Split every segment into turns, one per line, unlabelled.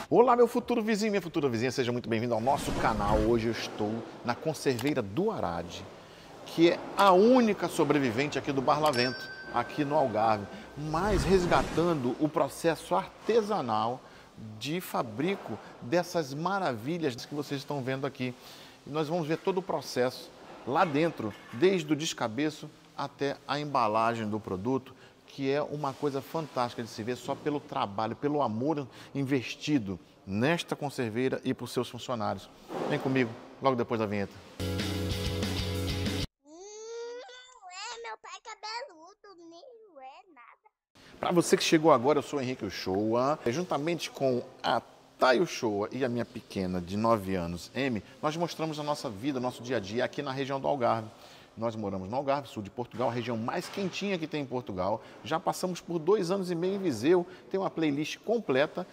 Olá, meu futuro vizinho, minha futura vizinha, seja muito bem-vindo ao nosso canal. Hoje eu estou na conserveira do Arade, que é a única sobrevivente aqui do Barlavento, aqui no Algarve, mas resgatando o processo artesanal de fabrico dessas maravilhas que vocês estão vendo aqui. E nós vamos ver todo o processo lá dentro, desde o descabeço até a embalagem do produto, que é uma coisa fantástica de se ver só pelo trabalho, pelo amor investido nesta conserveira e por seus funcionários. Vem comigo, logo depois da vinheta.
Meu pai é cabeludo, nem é nada.
Para você que chegou agora, eu sou o Henrique Uchoa. Juntamente com a Thay Uchoa e a minha pequena de 9 anos, Amy, nós mostramos a nossa vida, nosso dia a dia aqui na região do Algarve. Nós moramos no Algarve, sul de Portugal, a região mais quentinha que tem em Portugal. Já passamos por 2 anos e meio em Viseu. Tem uma playlist completa.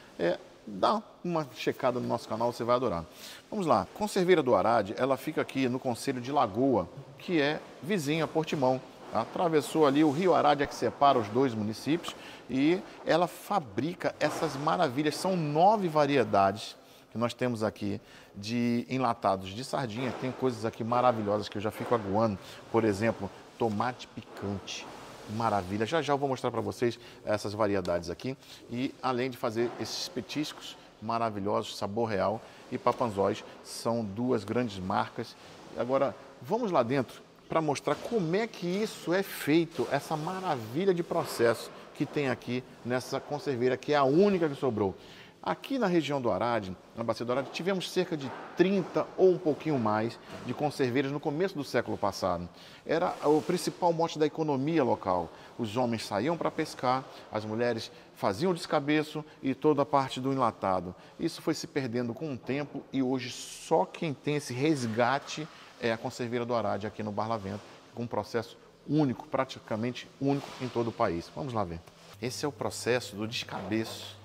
Dá uma checada no nosso canal, você vai adorar. Vamos lá. Conserveira do Arade, ela fica aqui no concelho de Lagoa, que é vizinha a Portimão. Atravessou ali o rio Arade, que separa os dois municípios, e ela fabrica essas maravilhas. São 9 variedades que nós temos aqui de enlatados de sardinha. Tem coisas aqui maravilhosas que eu já fico aguando. Por exemplo, tomate picante. Maravilha. Já já eu vou mostrar para vocês essas variedades aqui. E além de fazer esses petiscos maravilhosos, sabor real e papanzóis, são 2 grandes marcas. Agora, vamos lá dentro para mostrar como é que isso é feito, essa maravilha de processo que tem aqui nessa conserveira, que é a única que sobrou. Aqui na região do Arade, na Bacia do Arade, tivemos cerca de 30 ou um pouquinho mais de conserveiras no começo do século passado. Era o principal mote da economia local. Os homens saíam para pescar, as mulheres faziam o descabeço e toda a parte do enlatado. Isso foi se perdendo com o tempo e hoje só quem tem esse resgate é a conserveira do Arade aqui no Barlavento, com um processo único, praticamente único em todo o país. Vamos lá ver. Esse é o processo do descabeço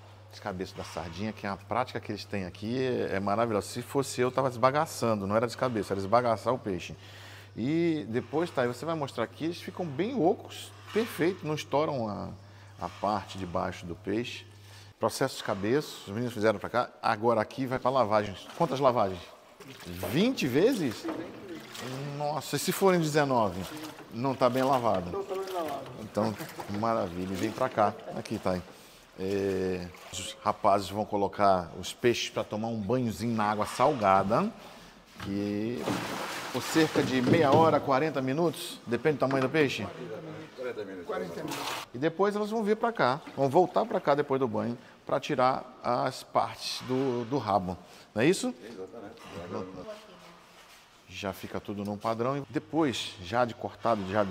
da sardinha, que é a prática que eles têm aqui, é maravilhosa. Se fosse eu estava desbagaçando, não era descabeço, era esbagaçar o peixe. E depois, tá, você vai mostrar aqui, eles ficam bem ocos, perfeito, não estouram a parte de baixo do peixe. Processo de cabeça, os meninos fizeram para cá, agora aqui vai para lavagem. Quantas lavagens? 20 vezes? Nossa, e se forem 19? Não está bem lavado. Então, maravilha, vem para cá. Aqui, tá aí. Os rapazes vão colocar os peixes para tomar um banhozinho na água salgada, que por cerca de meia hora, 40 minutos, depende do tamanho do peixe. 40 minutos. E depois elas vão vir para cá, vão voltar para cá depois do banho para tirar as partes do rabo. Não é isso? Exatamente. Já fica tudo num padrão. E depois, já de cortado, já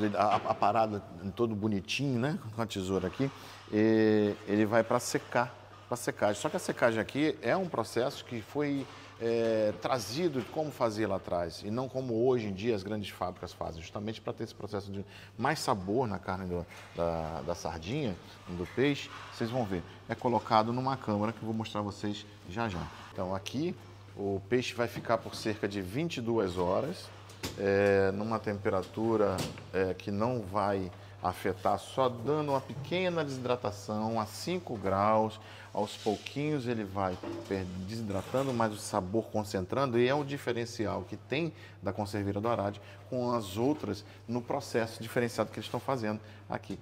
aparado todo bonitinho, né? Com a tesoura aqui, ele vai para secar, para secagem. Só que a secagem aqui é um processo que foi trazido de como fazia lá atrás, e não como hoje em dia as grandes fábricas fazem, justamente para ter esse processo de mais sabor na carne da sardinha, do peixe. Vocês vão ver, é colocado numa câmara que eu vou mostrar a vocês já já. Então aqui o peixe vai ficar por cerca de 22 horas, numa temperatura que não vai afetar, só dando uma pequena desidratação a 5 graus. Aos pouquinhos ele vai desidratando, mas o sabor concentrando, e é o diferencial que tem da conserveira do Arade com as outras no processo diferenciado que eles estão fazendo aqui.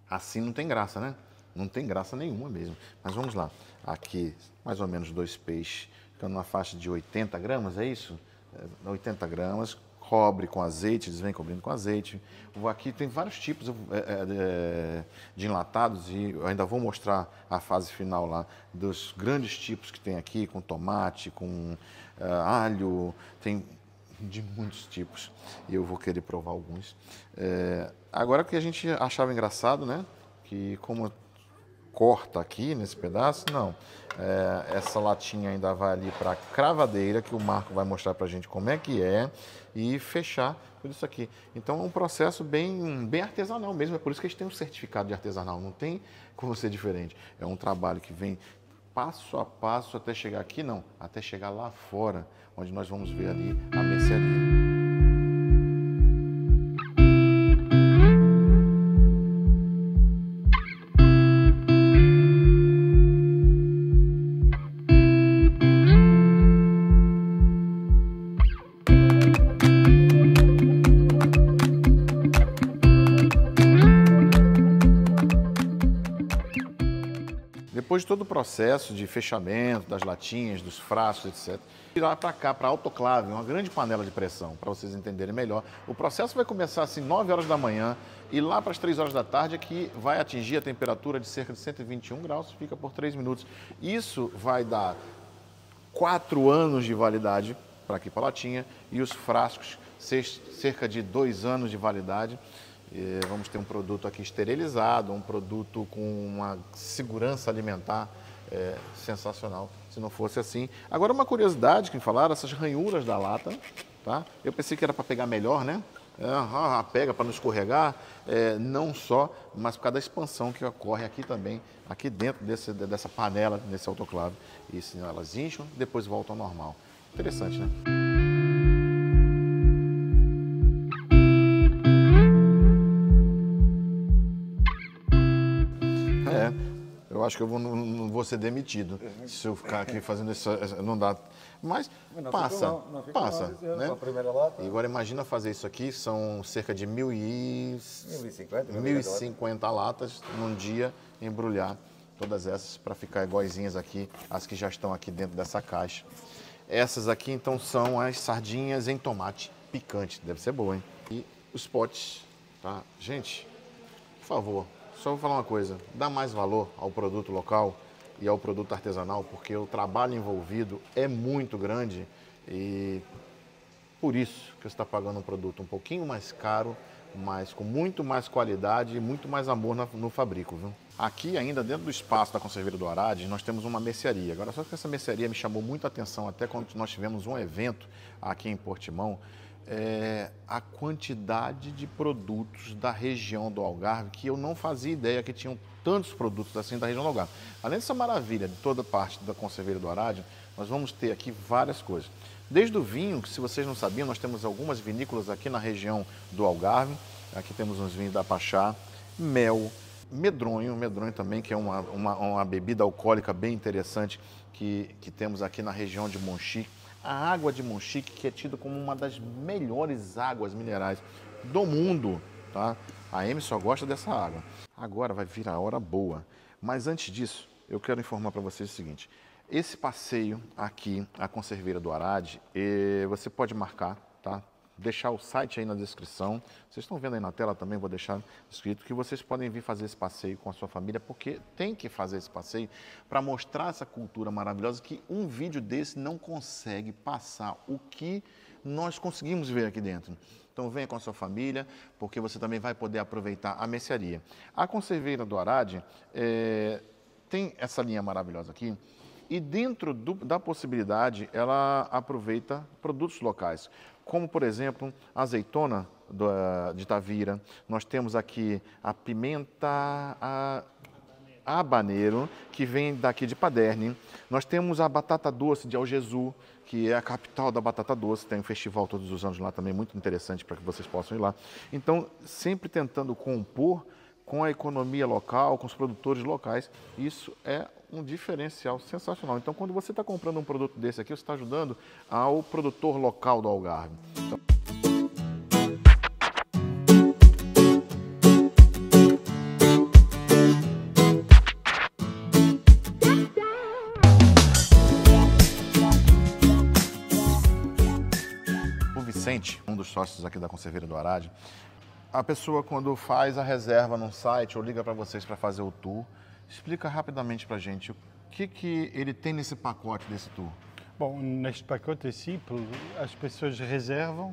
Assim não tem graça, né? Não tem graça nenhuma mesmo. Mas vamos lá. Aqui, mais ou menos 2 peixes, ficando numa faixa de 80 gramas, é isso? 80 gramas, cobre com azeite, eles vêm cobrindo com azeite. Aqui tem vários tipos de enlatados, e eu ainda vou mostrar a fase final lá dos grandes tipos que tem aqui, com tomate, com alho, tem de muitos tipos, e eu vou querer provar alguns. Agora, o que a gente achava engraçado, né, que como corta aqui nesse pedaço, não. Essa latinha ainda vai ali para a cravadeira, que o Marco vai mostrar para a gente como é que é, e fechar tudo isso aqui. Então é um processo bem artesanal mesmo, é por isso que a gente tem um certificado de artesanal, não tem como ser diferente. É um trabalho que vem passo a passo até chegar aqui, não, até chegar lá fora, onde nós vamos ver ali a mercearia. Depois de todo o processo de fechamento das latinhas, dos frascos, etc., virar para cá, para a autoclave, uma grande panela de pressão, para vocês entenderem melhor. O processo vai começar assim 9 horas da manhã e lá para as 3 horas da tarde é que vai atingir a temperatura de cerca de 121 graus, fica por 3 minutos. Isso vai dar 4 anos de validade para aqui para a latinha e os frascos cerca de 2 anos de validade. Vamos ter um produto aqui esterilizado, um produto com uma segurança alimentar sensacional, se não fosse assim. Agora, uma curiosidade que me falaram, essas ranhuras da lata, tá? Eu pensei que era para pegar melhor, né? Pega para não escorregar, não só, mas por causa da expansão que ocorre aqui também, aqui dentro dessa panela, nesse autoclave. E assim, elas incham, depois voltam ao normal. Interessante, né? Eu acho que eu não vou ser demitido se eu ficar aqui fazendo isso. Não dá. Mas passa. Né? E agora imagina fazer isso aqui, são cerca de 1.050 latas num dia, embrulhar todas essas para ficar iguaizinhas aqui, as que já estão aqui dentro dessa caixa. Essas aqui então são as sardinhas em tomate picante, deve ser boa, hein? E os potes, tá? Gente, por favor. Só vou falar uma coisa, dá mais valor ao produto local e ao produto artesanal, porque o trabalho envolvido é muito grande e por isso que você está pagando um produto um pouquinho mais caro, mas com muito mais qualidade e muito mais amor no fabrico, viu? Aqui ainda dentro do espaço da Conserveira do Arade, nós temos uma mercearia. Agora, só que essa mercearia me chamou muita atenção até quando nós tivemos um evento aqui em Portimão, a quantidade de produtos da região do Algarve, que eu não fazia ideia que tinham tantos produtos assim da região do Algarve. Além dessa maravilha de toda parte da Conserveira do Arade, nós vamos ter aqui várias coisas. Desde o vinho, que se vocês não sabiam, nós temos algumas vinícolas aqui na região do Algarve. Aqui temos uns vinhos da Pachá, mel, medronho também, que é uma bebida alcoólica bem interessante que temos aqui na região de Monchique. A água de Monchique, que é tida como uma das melhores águas minerais do mundo, tá? A Amy só gosta dessa água. Agora vai vir a hora boa. Mas antes disso, eu quero informar para vocês o seguinte. Esse passeio aqui, a Conserveira do Arade, você pode marcar, tá? Deixar o site aí na descrição. Vocês estão vendo aí na tela também, vou deixar escrito que vocês podem vir fazer esse passeio com a sua família, porque tem que fazer esse passeio para mostrar essa cultura maravilhosa que um vídeo desse não consegue passar o que nós conseguimos ver aqui dentro. Então venha com a sua família, porque você também vai poder aproveitar a mercearia. A Conserveira do Arade tem essa linha maravilhosa aqui, e dentro da possibilidade, ela aproveita produtos locais, como, por exemplo, a azeitona de Tavira. Nós temos aqui a pimenta habanero, que vem daqui de Paderne. Nós temos a batata doce de Algesu, que é a capital da batata doce. Tem um festival todos os anos lá também, muito interessante para que vocês possam ir lá. Então, sempre tentando compor com a economia local, com os produtores locais. Isso é um diferencial sensacional. Então, quando você está comprando um produto desse aqui, você está ajudando ao produtor local do Algarve. Então... O Vicente, um dos sócios aqui da Conserveira do Arade, a pessoa quando faz a reserva num site ou liga para vocês para fazer o tour, explica rapidamente para a gente o que ele tem nesse pacote desse tour.
Bom, neste pacote é simples, as pessoas reservam,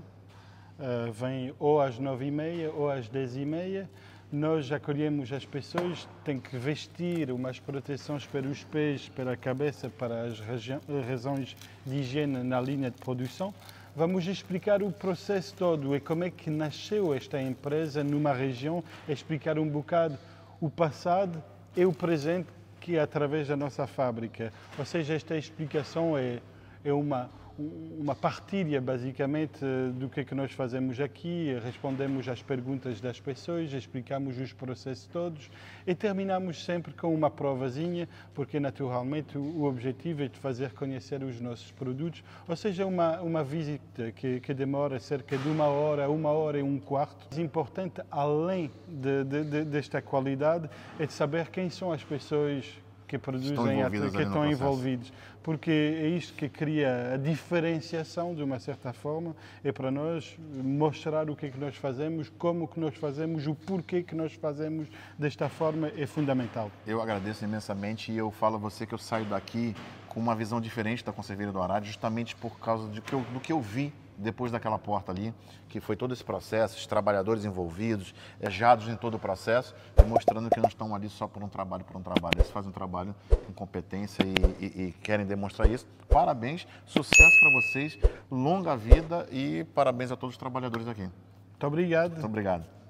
vêm ou às 9h30 ou às 10h30, nós acolhemos as pessoas, têm que vestir umas proteções para os pés, para a cabeça, para as razões de higiene na linha de produção. Vamos explicar o processo todo e como é que nasceu esta empresa numa região, explicar um bocado o passado e o presente que é através da nossa fábrica. Ou seja, esta explicação é uma partilha, basicamente, do que é que nós fazemos aqui, respondemos às perguntas das pessoas, explicamos os processos todos e terminamos sempre com uma provazinha, porque, naturalmente, o objetivo é de fazer conhecer os nossos produtos, ou seja, uma visita que demora cerca de 1h e um quarto. O importante, além desta qualidade, é de saber quem são as pessoas que produzem,
envolvidas
que
ali no
estão
processo.
envolvidos. Porque é isto que cria a diferenciação, de uma certa forma, é para nós mostrar o que é que nós fazemos, como que nós fazemos, o porquê que nós fazemos desta forma é fundamental.
Eu agradeço imensamente e eu falo a você que eu saio daqui com uma visão diferente da Conserveira do Arado, justamente por causa do que eu vi depois daquela porta ali, que foi todo esse processo, os trabalhadores envolvidos, ejados em todo o processo, e mostrando que não estão ali só por um trabalho, eles fazem um trabalho com competência e querem demonstrar isso. Parabéns, sucesso para vocês, longa vida e parabéns a todos os trabalhadores aqui.
Muito obrigado.
Muito obrigado.